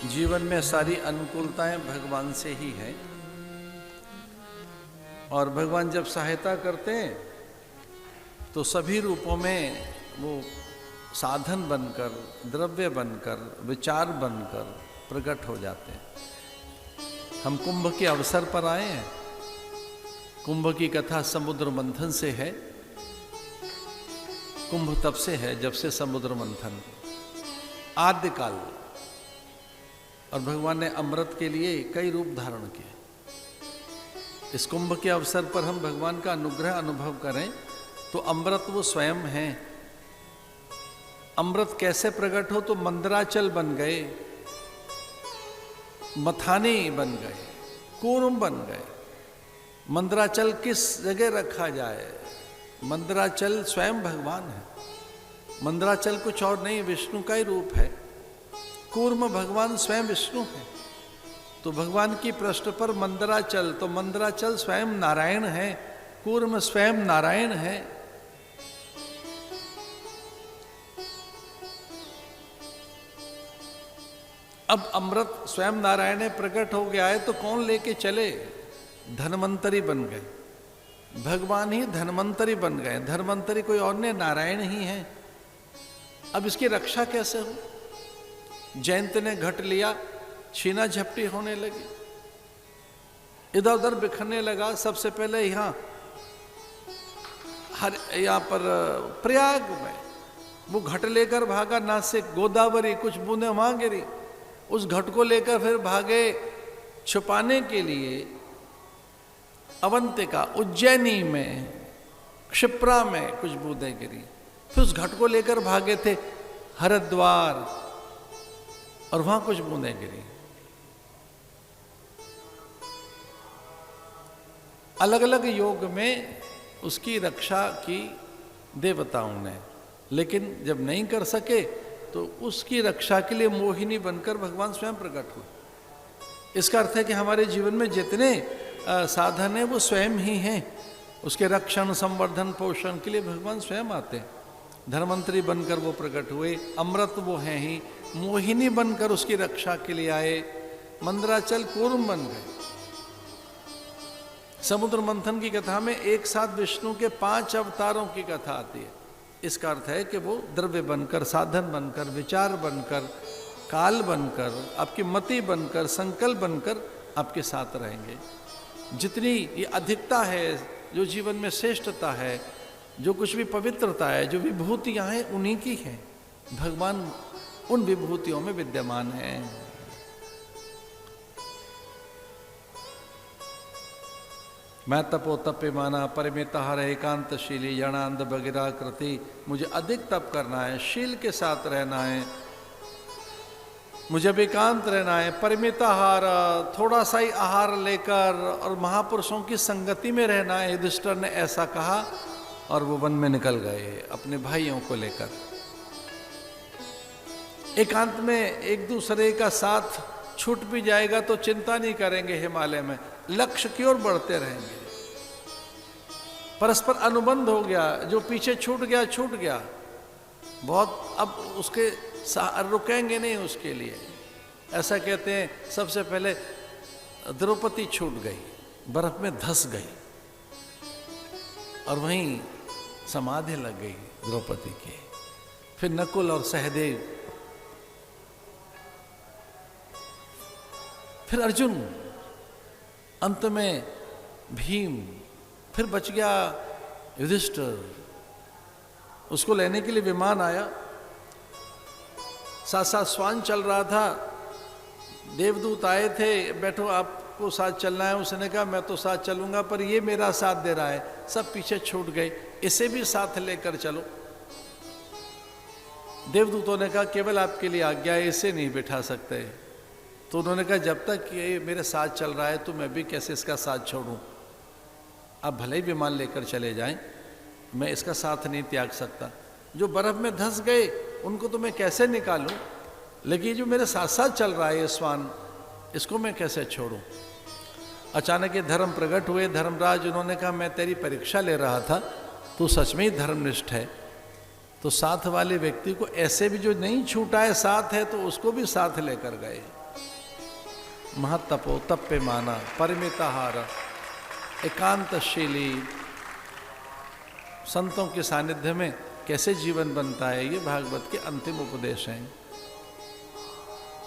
जीवन में सारी अनुकूलताएं भगवान से ही हैं और भगवान जब सहायता करते हैं तो सभी रूपों में वो साधन बनकर, द्रव्य बनकर, विचार बनकर प्रकट हो जाते हैं। हम कुंभ के अवसर पर आए हैं। कुंभ की कथा समुद्र मंथन से है। कुंभ तब से है जब से समुद्र मंथन आद्यकाल, और भगवान ने अमृत के लिए कई रूप धारण किए। इस कुंभ के अवसर पर हम भगवान का अनुग्रह अनुभव करें तो अमृत वो स्वयं है। अमृत कैसे प्रकट हो तो मंदराचल बन गए, मथानी बन गए, कूर्म बन गए। मंदराचल किस जगह रखा जाए? मंदराचल स्वयं भगवान है। मंदराचल कुछ और नहीं, विष्णु का ही रूप है। कूर्म भगवान स्वयं विष्णु है। तो भगवान की पृष्ठ पर मंदराचल, तो मंदराचल स्वयं नारायण है, कूर्म स्वयं नारायण है। अब अमृत स्वयं नारायण है, प्रकट हो गया है तो कौन लेके चले? धन्वंतरी बन गए। भगवान ही धन्वंतरी बन गए। धन्वंतरी कोई और नहीं, नारायण ही है। अब इसकी रक्षा कैसे हो? जयंत ने घट लिया, छीना झपटी होने लगी, इधर उधर बिखरने लगा। सबसे पहले यहाँ पर प्रयाग में वो घट लेकर भागा। नासिक, गोदावरी, कुछ बूंदे वहां गिरी। उस घट को लेकर फिर भागे छुपाने के लिए अवंतिका, उज्जैनी में, क्षिप्रा में कुछ बूंदें गिरी। फिर उस घट को लेकर भागे थे हरिद्वार, और वहां कुछ बूंदें गिरी। अलग अलग योग में उसकी रक्षा की देवताओं ने, लेकिन जब नहीं कर सके तो उसकी रक्षा के लिए मोहिनी बनकर भगवान स्वयं प्रकट हुए। इसका अर्थ है कि हमारे जीवन में जितने साधन हैं वो स्वयं ही हैं। उसके रक्षण, संवर्धन, पोषण के लिए भगवान स्वयं आते हैं। धर्मंतरी बनकर वो प्रकट हुए। अमृत वो हैं ही। मोहिनी बनकर उसकी रक्षा के लिए आए। मंदराचल कूर्म बन गए। समुद्र मंथन की कथा में एक साथ विष्णु के 5 अवतारों की कथा आती है। इसका अर्थ है कि वो द्रव्य बनकर, साधन बनकर, विचार बनकर, काल बनकर, आपकी मति बनकर, संकल्प बनकर आपके साथ रहेंगे। जितनी ये अधिकता है, जो जीवन में श्रेष्ठता है, जो कुछ भी पवित्रता है, जो विभूतियां हैं, उन्हीं की हैं। भगवान उन विभूतियों में विद्यमान है। मैं तपो तप्यमाना परिमिता हर एकांतशीली जनांद बगिरा कृति। मुझे अधिक तप करना है, शील के साथ रहना है, मुझे अब एकांत रहना है। परिमिताहार, थोड़ा सा ही आहार लेकर, और महापुरुषों की संगति में रहना है। युधिष्ठिर ने ऐसा कहा और वो वन में निकल गए अपने भाइयों को लेकर। एकांत में एक दूसरे का साथ छूट भी जाएगा तो चिंता नहीं करेंगे। हिमालय में लक्ष्य की ओर बढ़ते रहेंगे। परस्पर अनुबंध हो गया। जो पीछे छूट गया छूट गया, बहुत अब उसके रुकेंगे नहीं उसके लिए। ऐसा कहते हैं सबसे पहले द्रौपदी छूट गई, बर्फ में धंस गई, और वहीं समाधि लग गई द्रौपदी की। फिर नकुल और सहदेव, फिर अर्जुन, अंत में भीम, फिर बच गया युधिष्ठिर। उसको लेने के लिए विमान आया, साथ साथ श्वान चल रहा था। देवदूत आए थे, बैठो आपको साथ चलना है। उसने कहा मैं तो साथ चलूंगा, पर ये मेरा साथ दे रहा है। सब पीछे छूट गए, इसे भी साथ लेकर चलो। देवदूतों ने कहा केवल आपके लिए आज्ञा है, इसे नहीं बिठा सकते। तो उन्होंने कहा जब तक ये मेरे साथ चल रहा है तो मैं भी कैसे इसका साथ छोड़ूं। आप भले ही विमान लेकर चले जाएं, मैं इसका साथ नहीं त्याग सकता। जो बर्फ में धंस गए उनको तो मैं कैसे निकालूं, लेकिन जो मेरे साथ साथ चल रहा है ये श्वान, इसको मैं कैसे छोड़ूं। अचानक ये धर्म प्रकट हुए। धर्मराज, उन्होंने कहा मैं तेरी परीक्षा ले रहा था, तू सच में ही धर्मनिष्ठ है। तो साथ वाले व्यक्ति को ऐसे भी जो नहीं छूटा है, साथ है, तो उसको भी साथ लेकर गए। महत्तपो तप्पे माना परिमिताहार, एकांतशीली, संतों के सानिध्य में कैसे जीवन बनता है, ये भागवत के अंतिम उपदेश हैं।